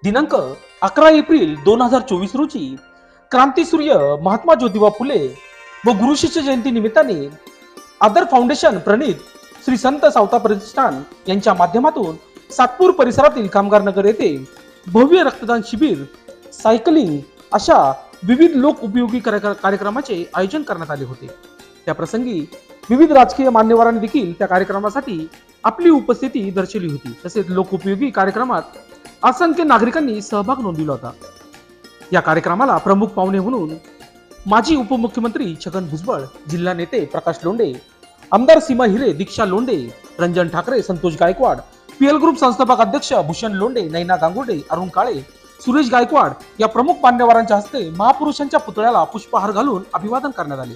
दिनांक 11 एप्रिल 2024 रोजी क्रांतीसूर्य महात्मा ज्योतिबा फुले व गुरु शिष्य जयंती निमित्ताने आदर फाउंडेशन प्रणित श्री संत सावता प्रतिष्ठान यांच्या माध्यमातून सातपूर परिसरातील कामगार नगर येथे भव्य रक्तदान शिबिर, सायकलिंग अशा विविध लोक उपयोगी कार्यक्रमाचे आयोजन करण्यात आले होते। त्या प्रसंगी विविध राजकीय मान्यवरांनी देखील त्या कार्यक्रमासाठी आपली उपस्थिती दर्शवली होती। तसेच लोक उपयोगी कार्यक्रमात असंख्य नागरिकांनी सहभाग नोंदवला होता। या कार्यक्रमाला प्रमुख पाहुणे म्हणून माजी उपमुख्यमंत्री छगन भुजबळ, जिल्हा नेते प्रकाश लोंढे, आमदार सीमा हिरे, दीक्षा लोंढे, रंजन ठाकरे, संतोष गायकवाड, पीएल ग्रुप संस्थापक अध्यक्ष भूषण लोंढे, नैना गांगुर्डे, अरुण काळे, सुरेश गायकवाड या प्रमुख मान्यवरांच्या हस्ते महापुरुषांच्या पुतळ्याला पुष्पहार घालून अभिवादन करण्यात आले।